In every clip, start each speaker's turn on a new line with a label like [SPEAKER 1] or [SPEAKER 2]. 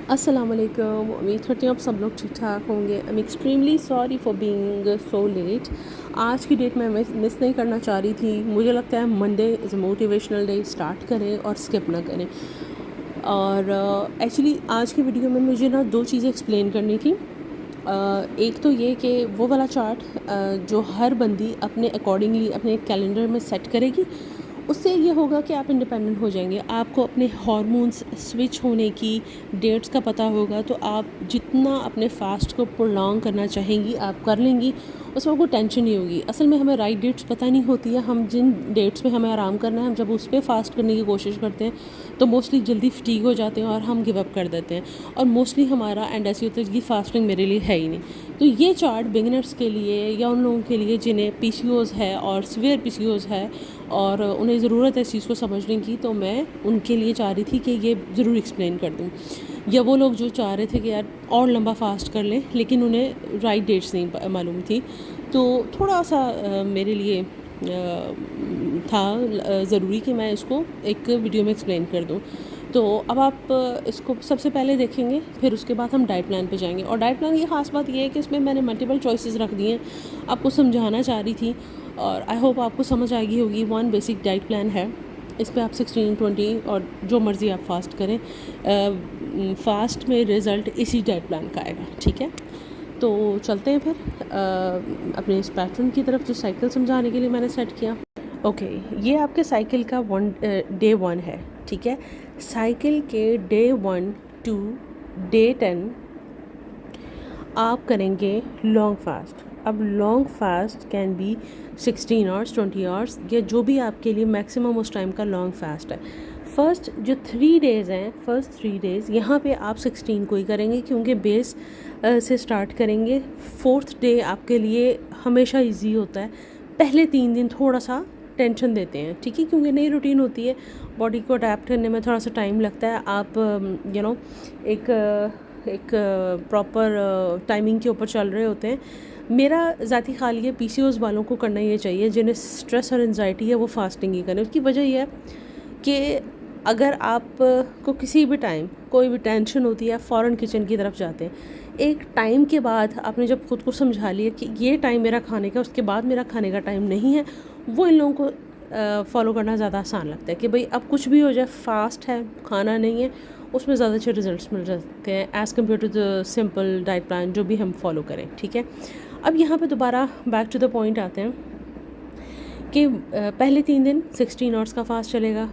[SPEAKER 1] अस्सलाम वालेकुम। उम्मीद करती हूँ आप सब लोग ठीक ठाक होंगे। I am extremely sorry for being so let. आज की डेट मैं मिस नहीं करना चाह रही थी। मुझे लगता है Monday is a motivational day, start करें और स्किप ना करें। और एक्चुअली आज की वीडियो में मुझे ना दो चीज़ें एक्सप्लेन करनी थी। एक तो ये कि वो वाला चार्ट जो हर बंदी अपने अकॉर्डिंगली अपने कैलेंडर में सेट करेगी, उससे ये होगा कि आप इंडिपेंडेंट हो जाएंगे। आपको अपने हार्मोन्स स्विच होने की डेट्स का पता होगा, तो आप जितना अपने फास्ट को प्रोलॉन्ग करना चाहेंगी आप कर लेंगी। उसमें कोई टेंशन नहीं होगी। असल में हमें राइट डेट्स पता नहीं होती है। हम जिन डेट्स में हमें आराम करना है, हम जब उस पर फास्ट करने की कोशिश करते हैं तो मोस्टली जल्दी फटीग हो जाते हैं और हम गिव अप कर देते हैं। और मोस्टली हमारा एंड ऐसी होता है कि फास्टिंग मेरे लिए है ही नहीं। तो ये चार्ट बिगिनर्स के लिए या उन लोगों के लिए जिन्हें पीसीओएस है और सीवियर पीसीओएस है और उन्हें ज़रूरत है इस चीज़ को समझने की, तो मैं उनके लिए चाह रही थी कि ये ज़रूर एक्सप्लेन कर दूँ। या वो लोग जो चाह रहे थे कि यार और लंबा फास्ट कर लें लेकिन उन्हें राइट डेट्स नहीं मालूम थी, तो थोड़ा सा मेरे लिए था ज़रूरी कि मैं इसको एक वीडियो में एक्सप्लेन कर दूँ। तो अब आप इसको सबसे पहले देखेंगे, फिर उसके बाद हम डाइट प्लान पे जाएंगे। और डाइट प्लान की ख़ास बात ये है कि इसमें मैंने मल्टीपल चॉइसेस रख दी हैं। आपको समझाना चाह रही थी और आई होप आपको समझ आ गई होगी। वन बेसिक डाइट प्लान है, इस पर आप 16, 20 और जो मर्ज़ी आप फास्ट करें, फास्ट में रिज़ल्ट इसी डाइट प्लान का आएगा। ठीक है, तो चलते हैं फिर अपने इस पैटर्न की तरफ जो साइकिल समझाने के लिए मैंने सेट किया। ओके, ये आपके साइकिल का डे 1 है। ठीक है, साइकिल के डे 1 टू डे 10 आप करेंगे लॉन्ग फास्ट। अब long fast can be 16 hours, 20 hours, या जो भी आपके लिए मैक्सिमम उस टाइम का लॉन्ग फास्ट है। फर्स्ट जो 3 डेज़ हैं, फर्स्ट 3 डेज़ यहाँ पे आप 16 को ही करेंगे क्योंकि बेस से स्टार्ट करेंगे। फोर्थ डे आपके लिए हमेशा इजी होता है। पहले 3 दिन थोड़ा सा टेंशन देते हैं, ठीक है, क्योंकि नई रूटीन होती है, बॉडी को अडेप्ट करने में थोड़ा सा टाइम लगता है। आप एक प्रॉपर टाइमिंग के ऊपर चल रहे होते हैं। मेरा ज़ाती ख्याल ये पीसीओएस वालों को करना ये चाहिए जिन्हें स्ट्रेस और एंजाइटी है, वो फास्टिंग ही करें। उसकी वजह यह है कि अगर आप को किसी भी टाइम कोई भी टेंशन होती है, फ़ौरन किचन की तरफ जाते हैं। एक टाइम के बाद आपने जब खुद को समझा लिया कि ये टाइम मेरा खाने का, उसके बाद मेरा खाने का टाइम नहीं है, वो इन लोगों को फॉलो करना ज़्यादा आसान लगता है कि भाई अब कुछ भी हो जाए, फास्ट है, खाना नहीं है, उसमें ज़्यादा अच्छे रिजल्ट्स मिल जाते हैं as compare to the simple diet plan जो भी हम फॉलो करें। ठीक है, अब यहाँ पे दोबारा बैक टू द पॉइंट आते हैं कि पहले 3 दिन 16 आवर्स का फास्ट चलेगा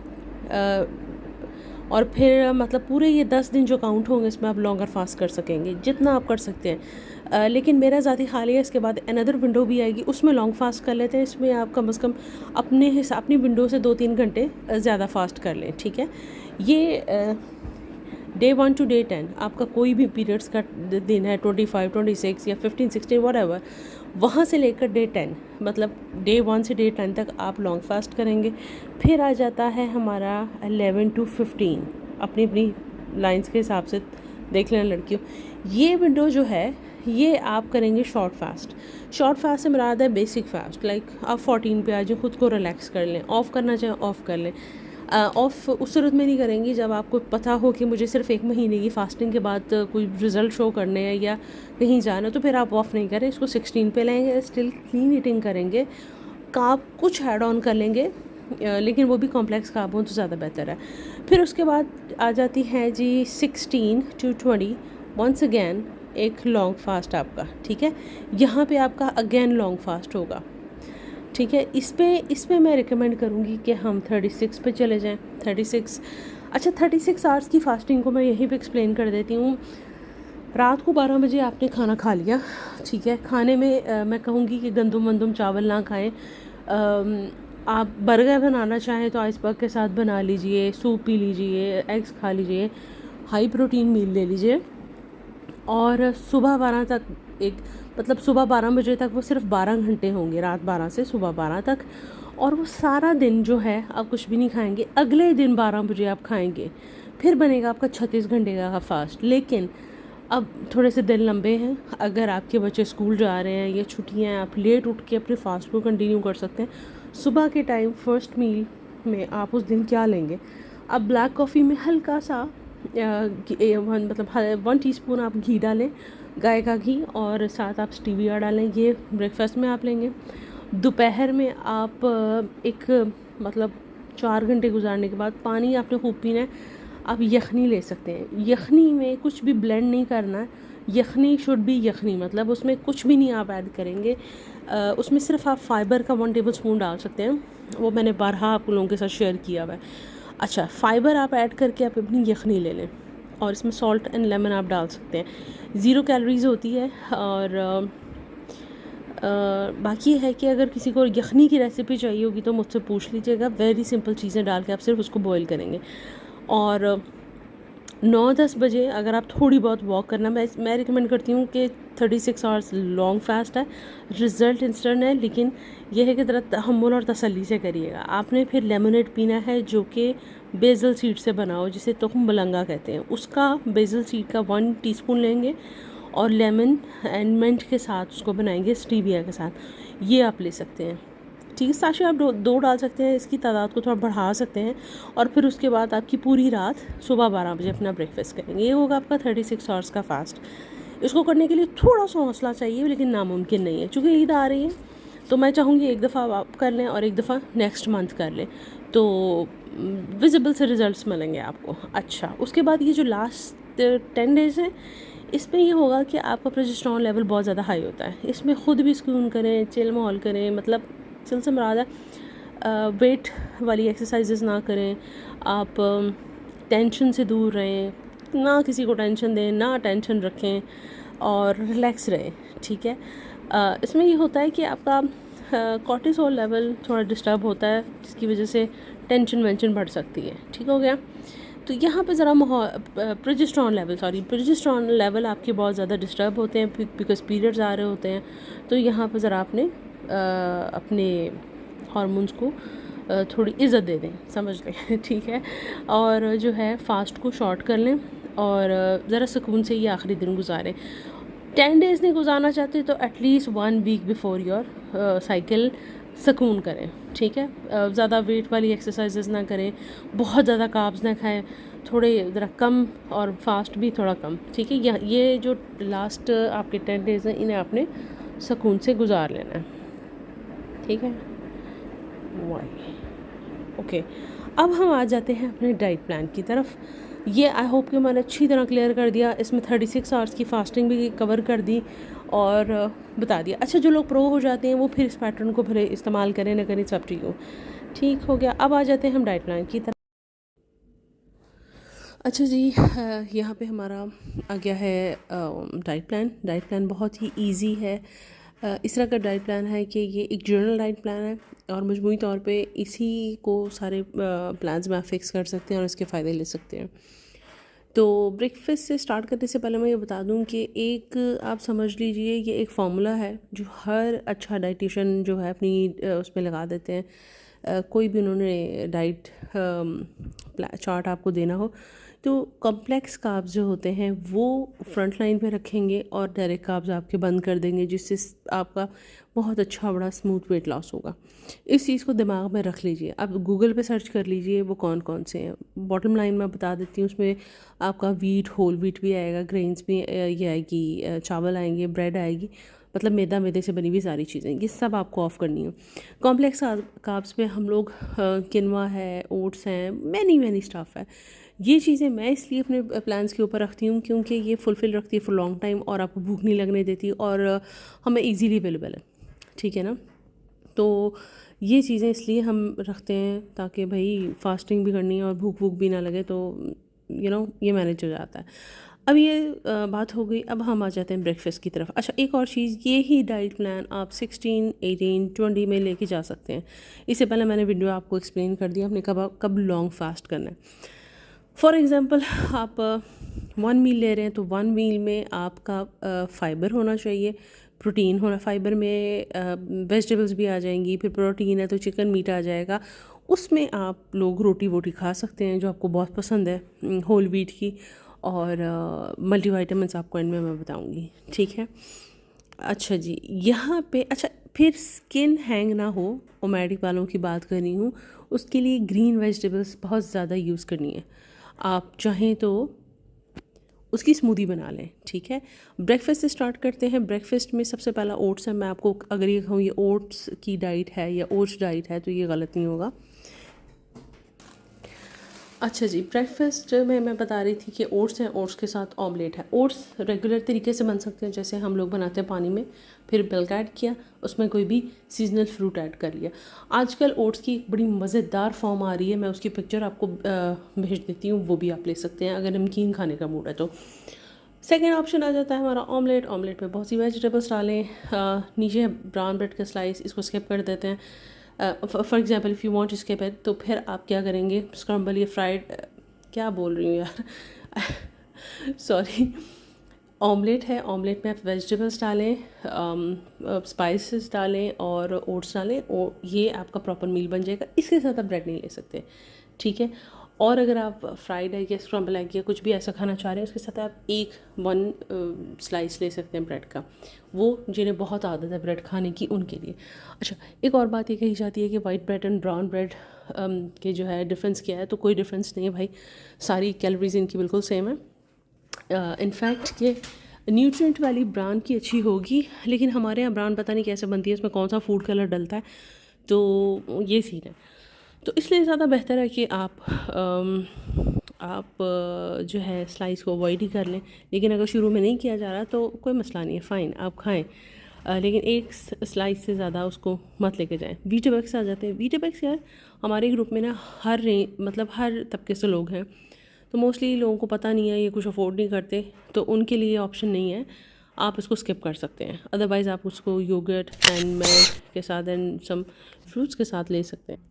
[SPEAKER 1] और फिर मतलब पूरे ये 10 दिन जो काउंट होंगे इसमें आप लॉन्गर फास्ट कर सकेंगे जितना आप कर सकते हैं। लेकिन मेरा ज़ाती ख्याल है इसके बाद अनदर विंडो भी आएगी, उसमें लॉन्ग फास्ट कर लेते हैं। इसमें आप कम से कम अपनी विंडो से 2-3 घंटे ज़्यादा फास्ट कर लें। ठीक है, ये डे 1 टू डे 10 आपका कोई भी पीरियड्स का दिन है, 25, 26 या 15, 16 व्हाटएवर, वहाँ से लेकर डे 10 मतलब डे 1 से डे 10 तक आप लॉन्ग फास्ट करेंगे। फिर आ जाता है हमारा 11 टू 15, अपनी अपनी लाइंस के हिसाब से देख लेना लड़कियों। ये विंडो जो है ये आप करेंगे शॉर्ट फास्ट। शॉर्ट फास्ट से मुराद है बेसिक फास्ट, लाइक आप 14 पे आ जाए, खुद को रिलैक्स कर लें, ऑफ़ करना चाहें ऑफ़ कर लें। ऑफ़ उस सूरत में नहीं करेंगी जब आपको पता हो कि मुझे सिर्फ 1 महीने की फास्टिंग के बाद कोई रिज़ल्ट शो करने हैं या कहीं जाना, तो फिर आप ऑफ़ नहीं करें, इसको 16 पे लाएंगे। स्टिल क्लीन ईटिंग करेंगे, कार्ब कुछ ऐड ऑन कर लेंगे, लेकिन वो भी कॉम्प्लेक्स कार्ब हो तो ज़्यादा बेहतर है। फिर उसके बाद आ जाती है जी 16 टू 20, वंस अगेन एक लॉन्ग फास्ट आपका। ठीक है, यहाँ पे आपका अगेन लॉन्ग फास्ट होगा। ठीक है, इस पे मैं रिकमेंड करूँगी कि हम 36 पे चले जाएं। 36, अच्छा 36 आवर्स की फास्टिंग को मैं यहीं पे एक्सप्लेन कर देती हूँ। रात को 12 बजे आपने खाना खा लिया, ठीक है, खाने में मैं कहूँगी कि गंदुम वंदुम चावल ना खाएं। आप बर्गर बनाना चाहें तो आइसबर्ग के साथ बना लीजिए, सूप पी लीजिए, एग्स खा लीजिए, हाई प्रोटीन मील ले लीजिए। और सुबह 12 तक एक मतलब सुबह 12 बजे तक वो सिर्फ 12 घंटे होंगे, रात 12 से सुबह 12 तक, और वो सारा दिन जो है आप कुछ भी नहीं खाएंगे। अगले दिन 12 बजे आप खाएंगे, फिर बनेगा आपका 36 घंटे का फास्ट। लेकिन अब थोड़े से दिन लंबे हैं, अगर आपके बच्चे स्कूल जा रहे हैं या छुट्टियाँ हैं, आप लेट उठ के अपने फास्ट को कंटिन्यू कर सकते हैं। सुबह के टाइम फर्स्ट मील में आप उस दिन क्या लेंगे? अब ब्लैक कॉफ़ी में हल्का सा मतलब 1 टीस्पून आप घी डालें, गाय का घी, और साथ आप स्टीविया डालें। ये ब्रेकफास्ट में आप लेंगे। दोपहर में आप मतलब 4 घंटे गुजारने के बाद पानी आपने खूब पीना है। आप यखनी ले सकते हैं। यखनी में कुछ भी ब्लेंड नहीं करना है। यखनी शुड बी यखनी, मतलब उसमें कुछ भी नहीं आप ऐड करेंगे। उसमें सिर्फ आप फाइबर का 1 टेबल स्पून डाल सकते हैं। वो मैंने बारहा आप लोगों के साथ शेयर किया हुआ है। अच्छा, फ़ाइबर आप ऐड करके आप अपनी यखनी ले लें, और इसमें सॉल्ट एंड लेमन आप डाल सकते हैं। 0 कैलोरीज़ होती है। और बाकी है कि अगर किसी को यखनी की रेसिपी चाहिए होगी तो मुझसे पूछ लीजिएगा। वेरी सिंपल चीज़ें डाल के आप सिर्फ उसको बॉईल करेंगे। और 9-10 बजे अगर आप थोड़ी बहुत वॉक करना, मैं रिकमेंड करती हूँ कि 36 आवर्स लॉन्ग फास्ट है, रिज़ल्ट इंस्टेंट है, लेकिन यह है कि ज़रा तहम्मुल और तसल्ली से करिएगा। आपने फिर लेमनेड पीना है जो कि बेसल सीड से बना हो, जिसे तुख्म मलंगा कहते हैं। उसका बेसल सीड का 1 टीस्पून लेंगे और लेमन एंड मिंट के साथ उसको बनाएंगे, स्टीविया के साथ। ये आप ले सकते हैं। ठीक है, साशे आप दो डाल सकते हैं, इसकी तादाद को थोड़ा बढ़ा सकते हैं। और फिर उसके बाद आपकी पूरी रात सुबह 12 बजे अपना ब्रेकफास्ट करेंगे। ये होगा आपका 36 आवर्स का फास्ट। इसको करने के लिए थोड़ा सा हौसला चाहिए, लेकिन नामुमकिन नहीं है। चूँकि ईद आ रही है तो मैं चाहूँगी एक दफ़ा आप कर लें और एक दफ़ा नेक्स्ट मंथ कर लें, तो विजिबल से रिज़ल्ट्स मिलेंगे आपको। अच्छा, उसके बाद ये जो लास्ट 10 डेज़ हैं, इसमें ये होगा कि आपका प्रोजेस्टेरॉन लेवल बहुत ज़्यादा हाई होता है। इसमें ख़ुद भी सुकून करें, चिल माहौल करें, मतलब चिल से मुराद है वेट वाली एक्सरसाइजेस ना करें। आप टेंशन से दूर रहें, ना किसी को टेंशन दें, ना टेंशन रखें, और रिलैक्स रहें। ठीक है। इसमें ये होता है कि आपका कॉर्टिसोल लेवल थोड़ा डिस्टर्ब होता है, जिसकी वजह से टेंशन वेंशन बढ़ सकती है। ठीक हो गया। तो यहाँ पे ज़रा प्रोजेस्टेरॉन लेवल आपके बहुत ज़्यादा डिस्टर्ब होते हैं बिकॉज पीरियड्स आ रहे होते हैं। तो यहाँ पे ज़रा आपने अपने हार्मोन्स को थोड़ी इज़्ज़त दे दें, समझ लें। ठीक है। और जो है फास्ट को शॉर्ट कर लें, और ज़रा सुकून से ये आखिरी दिन गुजारें। 10 डेज़ नहीं गुजारना चाहते तो at least 1 week before your cycle सुकून करें। ठीक है। ज़्यादा वेट वाली एक्सरसाइजेस ना करें, बहुत ज़्यादा कार्ब्स ना खाएं, थोड़े ज़रा कम, और फास्ट भी थोड़ा कम। ठीक है। ये जो लास्ट आपके 10 डेज़ हैं, इन्हें आपने सुकून से गुजार लेना है। ठीक है। वाई ओके। अब हम आ जाते हैं अपने डाइट प्लान की तरफ। ये आई होप कि मैंने अच्छी तरह क्लियर कर दिया। इसमें 36 आवर्स की फास्टिंग भी कवर कर दी और बता दिया। अच्छा, जो लोग प्रो हो जाते हैं वो फिर इस पैटर्न को फिर इस्तेमाल करें ना करें, सब ठीक हो। ठीक हो गया। अब आ जाते हैं हम डाइट प्लान की तरफ। अच्छा जी, यहाँ पे हमारा आ गया है डाइट प्लान। डाइट प्लान बहुत ही इजी है। इस तरह का डाइट प्लान है कि ये एक जर्नल डाइट प्लान है, और मजमूई तौर पे इसी को सारे प्लान्स में आप फिक्स कर सकते हैं और इसके फ़ायदे ले सकते हैं। तो ब्रेकफास्ट से स्टार्ट करने से पहले मैं ये बता दूं कि एक आप समझ लीजिए ये एक फार्मूला है जो हर अच्छा डाइटिशियन जो है अपनी उसमें लगा देते हैं। कोई भी उन्होंने डाइट चार्ट आपको देना हो तो कॉम्प्लेक्स कार्ब्स जो होते हैं वो फ्रंट लाइन पे रखेंगे और डायरेक्ट कार्ब्स आपके बंद कर देंगे, जिससे आपका बहुत अच्छा बड़ा स्मूथ वेट लॉस होगा। इस चीज़ को दिमाग में रख लीजिए। आप गूगल पे सर्च कर लीजिए वो कौन कौन से हैं। बॉटम लाइन में बता देती हूँ, उसमें आपका वीट, होल वीट भी आएगा, ग्रेन्स भी ये आएगी, चावल आएंगे, ब्रेड आएगी, मतलब मैदा, मैदे से बनी हुई सारी चीज़ें, ये सब आपको ऑफ़ करनी है। कॉम्प्लेक्स कार्ब्स में हम लोग किनवा है, ओट्स हैं, मैनी स्टफ़ है। ये चीज़ें मैं इसलिए अपने प्लान्स के ऊपर रखती हूँ क्योंकि ये फुलफ़िल रखती है फॉर लॉन्ग टाइम, और आपको भूख नहीं लगने देती, और हमें ईज़िली अवेलेबल है। ठीक है ना। तो ये चीज़ें इसलिए हम रखते हैं ताकि भाई फास्टिंग भी करनी है और भूख भूख भी ना लगे, तो ये मैनेज हो जाता है। अब ये बात हो गई। अब हम आ जाते हैं ब्रेकफास्ट की तरफ। अच्छा, एक और चीज़, ये ही डाइट प्लान आप 16, 18, 20 में लेके जा सकते हैं। इससे पहले मैंने वीडियो आपको एक्सप्लेन कर दिया हमने कब लॉन्ग फास्ट करना है। फॉर एग्ज़ाम्पल, आप 1 मील ले रहे हैं तो 1 मील में आपका फ़ाइबर होना चाहिए, प्रोटीन होना। फ़ाइबर में वेजिटेबल्स भी आ जाएंगी, फिर प्रोटीन है तो चिकन मीट आ जाएगा। उसमें आप लोग रोटी वोटी खा सकते हैं जो आपको बहुत पसंद है, होल व्हीट की, और मल्टीविटामिन्स आपको एंड में मैं बताऊंगी। ठीक है। अच्छा जी, यहाँ पे अच्छा, फिर स्किन हैंग ना हो, ओमेटिक वालों की बात कर रही हूँ, उसके लिए ग्रीन वेजिटेबल्स बहुत ज़्यादा यूज़ करनी है। आप चाहें तो उसकी स्मूदी बना लें, ठीक है। ब्रेकफास्ट से स्टार्ट करते हैं। ब्रेकफास्ट में सबसे पहला ओट्स है। मैं आपको अगर ये कहूँ ये ओट्स की डाइट है या ओट्स डाइट है तो ये गलत नहीं होगा। अच्छा जी, ब्रेकफास्ट में मैं बता रही थी कि ओट्स हैं, ओट्स के साथ ऑमलेट है। ओट्स रेगुलर तरीके से बन सकते हैं, जैसे हम लोग बनाते हैं पानी में, फिर मिल्क ऐड किया, उसमें कोई भी सीजनल फ्रूट ऐड कर लिया। आजकल ओट्स की एक बड़ी मज़ेदार फॉर्म आ रही है, मैं उसकी पिक्चर आपको भेज देती हूँ, वो भी आप ले सकते हैं अगर नमकीन खाने का मूड है तो। सेकेंड ऑप्शन आ जाता है हमारा ऑमलेट। ऑमलेट में बहुत सी वेजिटेबल्स डालें, नीचे ब्राउन ब्रेड का स्लाइस, इसको स्किप कर देते हैं। For example if you want to skip it तो फिर आप क्या करेंगे, स्क्रम्बल या फ्राइड, क्या बोल रही हूँ यार सॉरी। ऑमलेट है, ऑमलेट में आप वेजिटेबल्स डालें, स्पाइसेस डालें और ओट्स डालें, और ये आपका प्रॉपर मील बन जाएगा। इसके साथ आप ब्रेड नहीं ले सकते, ठीक है। और अगर आप फ्राइड एग या स्क्रम्बल एग या कुछ भी ऐसा खाना चाह रहे हैं, उसके साथ आप वन स्लाइस ले सकते हैं ब्रेड का, वो जिन्हें बहुत आदत है ब्रेड खाने की उनके लिए। अच्छा, एक और बात ये कही जाती है कि white bread and brown bread के जो है डिफरेंस क्या है, तो कोई डिफरेंस नहीं है भाई, सारी कैलोरीज इनकी बिल्कुल सेम है। इनफैक्ट कि न्यूट्रिएंट वाली ब्राउन की अच्छी होगी, लेकिन हमारे यहाँ ब्राउन पता नहीं कैसे बनती है, उसमें कौन सा फूड कलर डलता है, तो ये सीन है। तो इसलिए ज़्यादा बेहतर है कि आप जो है स्लाइस को अवॉइड ही कर लें। लेकिन अगर शुरू में नहीं किया जा रहा तो कोई मसला नहीं है, फ़ाइन, आप खाएं, लेकिन एक स्लाइस से ज़्यादा उसको मत लेके जाएं। वीटाबैक्स आ जाते हैं। वीटाबैक्स यार हमारे ग्रुप में ना मतलब हर तबके से लोग हैं, तो मोस्टली लोगों को पता नहीं है, ये कुछ अफोर्ड नहीं करते, तो उनके लिए ऑप्शन नहीं है, आप इसको स्किप कर सकते हैं। अदरवाइज़ आप उसको योगर्ट एंड मिल्क के साथ एंड सम फ्रूट्स के साथ ले सकते हैं।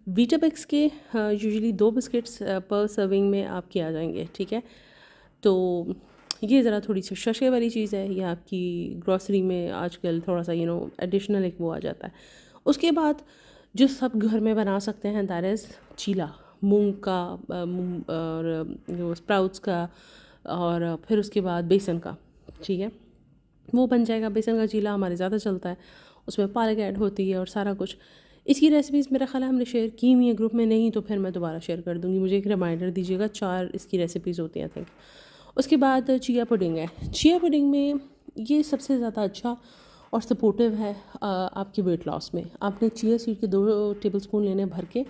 [SPEAKER 1] वीटाबैक्स के यूजुअली 2 बिस्किट्स पर सर्विंग में आपके आ जाएंगे, ठीक है। तो ये ज़रा थोड़ी सी शशे वाली चीज़ है, ये आपकी ग्रॉसरी में आजकल थोड़ा सा एडिशनल एक वो आ जाता है। उसके बाद जो सब घर में बना सकते हैं, दैट इज़ चीला, मूंग का, मूंग और स्प्राउट्स का, और फिर उसके बाद बेसन का, ठीक है, वो बन जाएगा। बेसन का चीला हमारे ज़्यादा चलता है, उसमें पालक ऐड होती है और सारा कुछ। इसकी रेसिपीज़ मेरा ख्याल है हमने शेयर की हुई है ग्रुप में, नहीं तो फिर मैं दोबारा शेयर कर दूँगी, मुझे एक रिमाइंडर दीजिएगा। 4 इसकी रेसिपीज़ होती हैं आई थिंक। उसके बाद चिया पुडिंग है। चिया पुडिंग में ये सबसे ज़्यादा अच्छा और सपोर्टिव है आपके वेट लॉस में। आपने चिया सीड के 2 टेबलस्पून लेने भर के,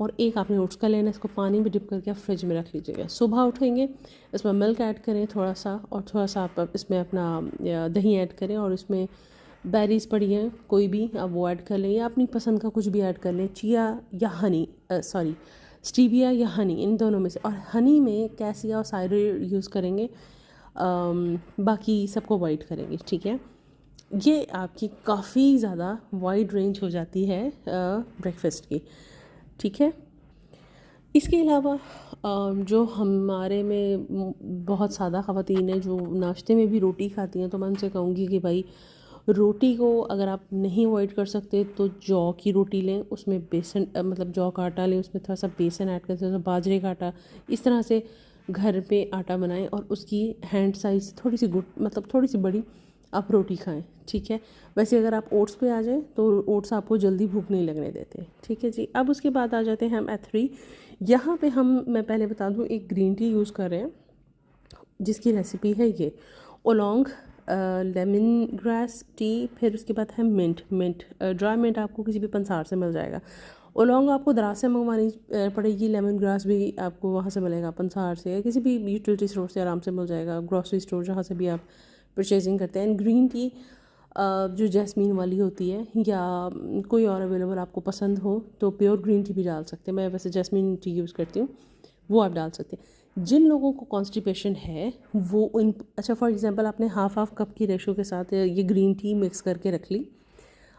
[SPEAKER 1] और एक आपने ओट्स का लेना है, इसको पानी में डिप करके आप फ्रिज में रख लीजिएगा। सुबह उठेंगे, इसमें मिल्क ऐड करें थोड़ा सा, और थोड़ा सा आप इसमें अपना दही ऐड करें, और इसमें बेरीज़ पड़ी हैं कोई भी आप वो ऐड कर लें, या अपनी पसंद का कुछ भी ऐड कर लें, चिया या हनी, सॉरी स्टीविया या हनी, इन दोनों में से। और हनी में कैसिया और साइडर यूज़ करेंगे, बाकी सबको अवॉइड करेंगे, ठीक है। ये आपकी काफ़ी ज़्यादा वाइड रेंज हो जाती है ब्रेकफास्ट की, ठीक है। इसके अलावा जो हमारे में बहुत सादा ख़वातीन हैं जो नाश्ते में भी रोटी खाती हैं, तो मैं उनसे कहूँगी कि भाई रोटी को अगर आप नहीं अवॉइड कर सकते तो जौ की रोटी लें, उसमें बेसन मतलब जौ का आटा लें, उसमें थोड़ा सा बेसन ऐड करें, थोड़ा सा बाजरे का आटा, इस तरह से घर पे आटा बनाएं, और उसकी हैंड साइज़ थोड़ी सी मतलब थोड़ी सी बड़ी आप रोटी खाएं, ठीक है। वैसे अगर आप ओट्स पे आ जाएं तो ओट्स आपको जल्दी भूख नहीं लगने देते, ठीक है जी। अब उसके बाद आ जाते हैं हम एथरी। यहाँ पे मैं पहले बता दूँ, एक ग्रीन टी यूज़ कर रहे हैं जिसकी रेसिपी है ये ओलोंग लेमन ग्रास टी, फिर उसके बाद है मिंट ड्राई मिंट आपको किसी भी पंसार से मिल जाएगा। ओलोंग आपको दराज से मंगवानी पड़ेगी, लेमन ग्रास भी आपको वहाँ से मिलेगा पंसार से, या किसी भी यूटिलिटी स्टोर से आराम से मिल जाएगा, ग्रॉसरी स्टोर जहाँ से भी आप परचेजिंग करते हैं। ग्रीन टी जो जैस्मीन वाली होती है, या कोई और अवेलेबल आपको पसंद हो तो प्योर ग्रीन टी भी डाल सकते हैं, मैं वैसे जैस्मीन टी यूज़ करती हूँ, वो आप डाल सकते हैं। जिन लोगों को कॉन्स्टिपेशन है वो अच्छा फॉर एग्जांपल आपने हाफ कप की रेशो के साथ ये ग्रीन टी मिक्स करके रख ली।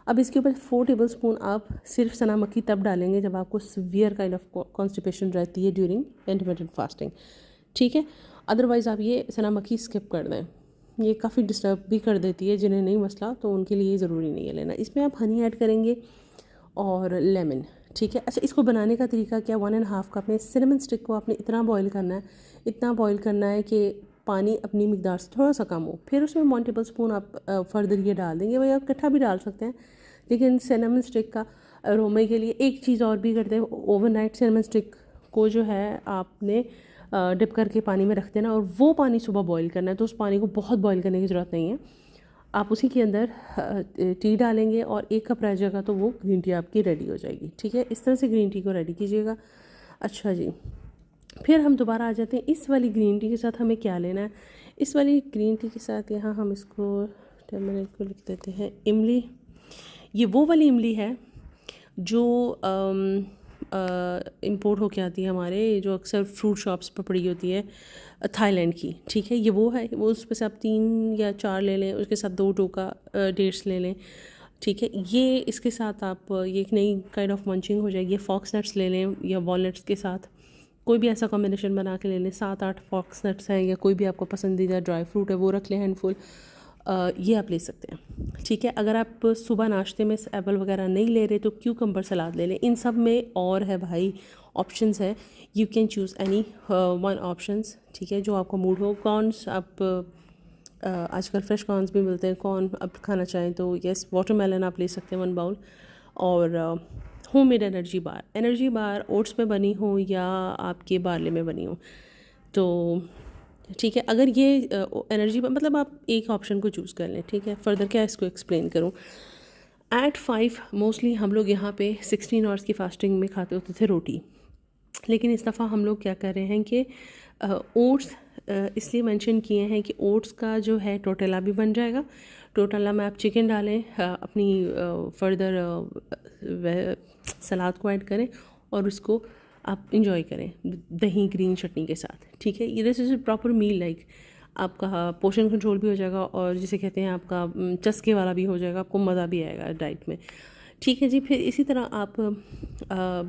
[SPEAKER 1] अब इसके ऊपर 4 टेबलस्पून आप सिर्फ सना मक्खी तब डालेंगे जब आपको सीवियर काइंड ऑफ कॉन्स्टिपेशन रहती है ड्यूरिंग इंटरमिटेंट फास्टिंग, ठीक है। अदरवाइज़ आप ये सना मक्खी स्किप कर दें, ये काफ़ी डिस्टर्ब भी कर देती है, जिन्हें नहीं मसला तो उनके लिए ज़रूरी नहीं है लेना। इसमें आप हनी ऐड करेंगे और लेमन, ठीक है। अच्छा, इसको बनाने का तरीका क्या, 1.5 कप में सिनेमन स्टिक को आपने इतना बॉईल करना है कि पानी अपनी मिकदार से थोड़ा सा कम हो, फिर उसमें 1 टेबलस्पून आप फर्दर ये डाल देंगे, भाई आप इकट्ठा भी डाल सकते हैं, लेकिन सिनेमन स्टिक का अरोमा के लिए एक चीज़ और भी करते हैं, ओवरनाइट सिनेमन स्टिक को जो है आपने डिप करके पानी में रख देना और वो पानी सुबह बॉईल करना है। तो उस पानी को बहुत बॉईल करने की ज़रूरत नहीं है, आप उसी के अंदर टी डालेंगे और 1 कप रह जाएगा तो वो ग्रीन टी आपकी रेडी हो जाएगी। ठीक है, इस तरह से ग्रीन टी को रेडी कीजिएगा। अच्छा जी, फिर हम दोबारा आ जाते हैं इस वाली ग्रीन टी के साथ हमें क्या लेना है। इस वाली ग्रीन टी के साथ यहाँ हम इसको टर्मरिक को लिख देते हैं इमली। ये वो वाली इमली है जो इंपोर्ट होके आती है हमारे, जो अक्सर फ्रूट शॉप्स पर पड़ी होती है थाईलैंड की। ठीक है, ये वो है, वो उस पर से आप 3 या 4 ले लें, उसके साथ 2 टोका डेट्स ले लें। ठीक है, ये इसके साथ आप ये एक नई काइंड ऑफ मंचिंग हो जाएगी। फॉक्स नट्स ले लें या वॉलनट्स के साथ कोई भी ऐसा कॉम्बिनेशन बना के ले लें। 7-8 फॉक्स नट्स हैं या कोई भी आपको पसंदीदा ड्राई फ्रूट है वो रख लें हैंडफुल, ये आप ले सकते हैं। ठीक है, अगर आप सुबह नाश्ते में एप्पल वगैरह नहीं ले रहे तो क्यूकम्बर सलाद ले लें। इन सब में और है भाई ऑप्शंस है, you can choose any one options. ठीक है, जो आपका मूड हो। कॉर्न्स आप आजकल फ्रेश कॉर्न्स भी मिलते हैं, कॉर्न आप खाना चाहें तो यस, वाटरमेलन आप ले सकते हैं 1 बाउल। और होममेड एनर्जी बार ओट्स में बनी हो या आपके बार्ले में बनी हो तो ठीक है। अगर ये एनर्जी मतलब आप एक ऑप्शन को चूज़ कर लें। ठीक है, फर्दर क्या इसको एक्सप्लेन करूँ। एट 5 मोस्टली हम लोग यहाँ पे 16 आवर्स की फास्टिंग में खाते होते थे रोटी, लेकिन इस दफ़ा हम लोग क्या कर रहे हैं कि ओट्स इसलिए मेंशन किए हैं कि ओट्स का जो है टोटेला भी बन जाएगा। टोटेला में आप चिकन डालें, अपनी फर्दर सलाद को ऐड करें और उसको आप इंजॉय करें दही ग्रीन चटनी के साथ। ठीक है, ये this is proper meal, like आपका पोर्शन कंट्रोल भी हो जाएगा और जिसे कहते हैं आपका चस्के वाला भी हो जाएगा, आपको मज़ा भी आएगा डाइट में। ठीक है जी, फिर इसी तरह आप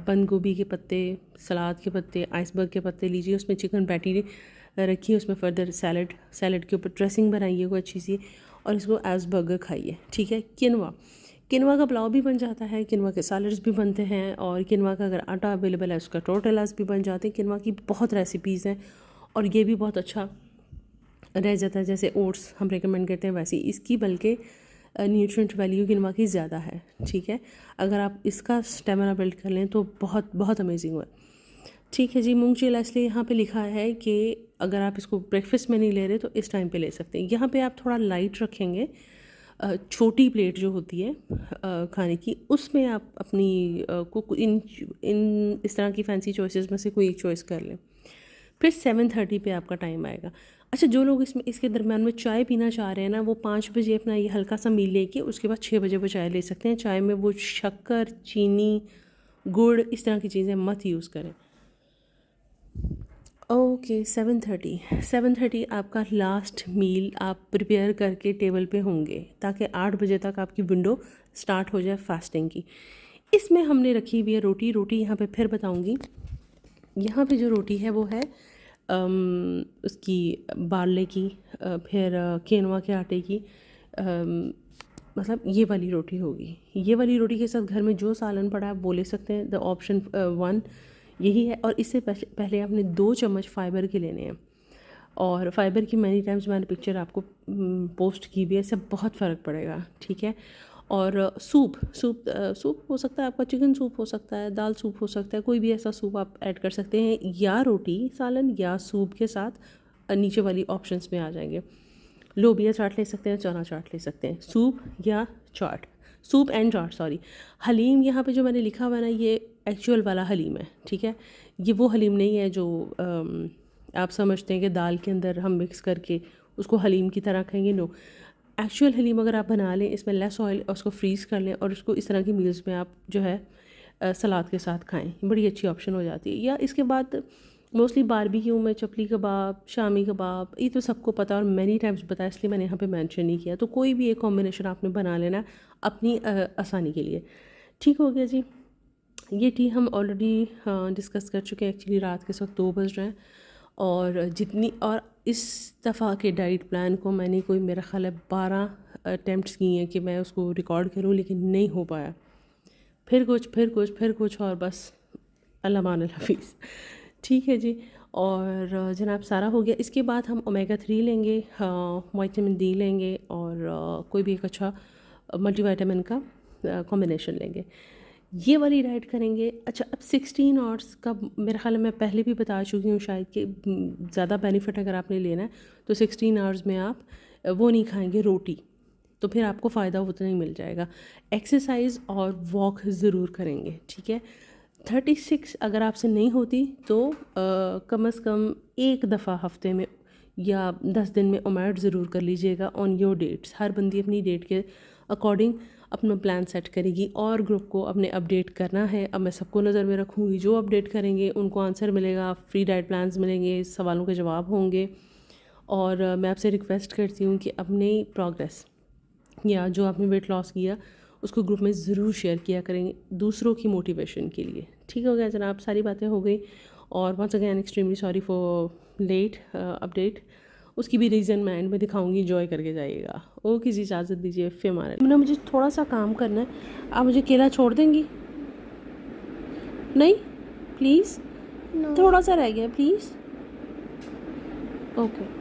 [SPEAKER 1] बंद गोभी के पत्ते, सलाद के पत्ते, आइसबर्ग के पत्ते लीजिए, उसमें चिकन पैटी रखिए, उसमें फर्दर सैलड के ऊपर ड्रेसिंग बनाइए को अच्छी सी और इसको एज बर्गर खाइए। ठीक है, किनवा का पुलाव भी बन जाता है, किनवा के सैलड्स भी बनते हैं और किनवा का अगर आटा अवेलेबल है उसका टोर्टेलास भी बन जाते हैं। किनवा की बहुत रेसिपीज़ हैं और ये भी बहुत अच्छा रह जाता है। जैसे ओट्स हम रेकमेंड करते हैं वैसे इसकी, बल्कि न्यूट्रिएंट वैल्यू किनवा की ज़्यादा है। ठीक है, अगर आप इसका स्टेमिना बिल्ड कर लें तो बहुत बहुत अमेजिंग हुआ। ठीक है जी, मूंग चीला इसलिए यहाँ पे लिखा है कि अगर आप इसको ब्रेकफास्ट में नहीं ले रहे तो इस टाइम पे ले सकते हैं। यहाँ पे आप थोड़ा लाइट रखेंगे, छोटी प्लेट जो होती है खाने की, उसमें आप अपनी इन इस तरह की फैंसी चॉइसेस में से कोई एक चॉइस कर लें। फिर 7:30 पे आपका टाइम आएगा। अच्छा, जो लोग इसके दरम्यान में चाय पीना चाह रहे हैं ना, वो 5 बजे अपना ये हल्का सा मील लेके उसके बाद 6 बजे वो चाय ले सकते हैं। चाय में वो शक्कर, चीनी, गुड़ इस तरह की चीज़ें मत यूज़ करें। ओके, 7:30 आपका लास्ट मील आप प्रिपेयर करके टेबल पे होंगे ताकि 8 बजे तक आपकी विंडो स्टार्ट हो जाए फास्टिंग की। इसमें हमने रखी हुई है रोटी यहाँ पे फिर बताऊंगी। यहाँ पे जो रोटी है वो है उसकी बार्ले की, फिर केनवा के आटे की, मतलब ये वाली रोटी होगी। ये वाली रोटी के साथ घर में जो सालन पड़ा है आप वो ले सकते हैं। द ऑप्शन 1 यही है। और इससे पहले आपने 2 चम्मच फ़ाइबर के लेने हैं और फ़ाइबर की मैनी टाइम्स मैंने पिक्चर आपको पोस्ट की भी है, इससे बहुत फ़र्क पड़ेगा। ठीक है, और सूप हो सकता है आपका, चिकन सूप हो सकता है, दाल सूप हो सकता है, कोई भी ऐसा सूप आप ऐड कर सकते हैं, या रोटी सालन या सूप के साथ नीचे वाली ऑप्शंस में आ जाएंगे। लोबिया चाट ले सकते हैं, चना चाट ले सकते हैं, soup and chaat sorry. Haleem यहाँ पे जो मैंने लिखा हुआ है ना, ये एक्चुअल वाला हलीम है। ठीक है, ये वो हलीम नहीं है जो आप समझते हैं कि दाल के अंदर हम मिक्स करके उसको हलीम की तरह खाएंगे। नो, एक्चुअल हलीम अगर आप बना लें, इसमें लेस ऑयल, उसको फ्रीज़ कर लें और उसको इस तरह की मील्स में आप जो है सलाद के साथ खाएं, बड़ी अच्छी ऑप्शन हो जाती है। या इसके बाद मोस्टली बारबेक्यू में चपली कबाब, शामी कबाब, ये तो सबको पता और मैनी टाइम्स बताया, इसलिए मैंने यहाँ पे मेंशन नहीं किया। तो कोई भी एक कॉम्बिनेशन आपने बना लेना अपनी आसानी के लिए। ठीक हो गया जी। ये टी हम ऑलरेडी डिस्कस कर चुके हैं। एक्चुअली रात के वक्त 2 बज रहे हैं और इस दफ़ा के डाइट प्लान को मैंने कोई मेरा ख्याल है 12 अटैम्प्ट्स किए हैं कि मैं उसको रिकॉर्ड करूं, लेकिन नहीं हो पाया। फिर कुछ और बस अल्लाह मान हफीज़। ठीक है जी, और जनाब सारा हो गया। इसके बाद हम ओमेगा 3 लेंगे, विटामिन डी लेंगे और कोई भी एक अच्छा मल्टीविटामिन का कॉम्बिनेशन लेंगे। ये वाली डाइट करेंगे। अच्छा, अब 16 आवर्स का मेरा ख़्याल है मैं पहले भी बता चुकी हूँ शायद कि ज़्यादा बेनिफिट अगर आपने लेना है तो 16 आवर्स में आप वो नहीं खाएंगे रोटी, तो फिर आपको फ़ायदा उतना ही मिल जाएगा। एक्सरसाइज और वॉक ज़रूर करेंगे, ठीक है। 36 अगर आपसे नहीं होती तो कम से कम एक दफ़ा हफ्ते में या 10 दिन में ओमेट ज़रूर कर लीजिएगा ऑन योर डेट्स। हर बंदी अपनी डेट के अकॉर्डिंग अपना प्लान सेट करेगी और ग्रुप को अपने अपडेट करना है। अब मैं सबको नज़र में रखूँगी, जो अपडेट करेंगे उनको आंसर मिलेगा, फ्री डाइट प्लान्स मिलेंगे, सवालों के जवाब होंगे। और मैं आपसे रिक्वेस्ट करती हूँ कि अपनी प्रोग्रेस या जो आपने वेट लॉस किया उसको ग्रुप में ज़रूर शेयर किया करेंगे दूसरों की मोटिवेशन के लिए। ठीक हो गया जनाब, सारी बातें हो गई। और once again extremely sorry for late update. उसकी भी रीज़न मैं एंड में दिखाऊंगी, इंजॉय करके जाइएगा। ओके जी, इजाज़त दीजिए, फिर हमारे ना मुझे थोड़ा सा काम करना है। आप मुझे अकेला छोड़ देंगी? नहीं प्लीज़, थोड़ा सा रह गया प्लीज़। ओके।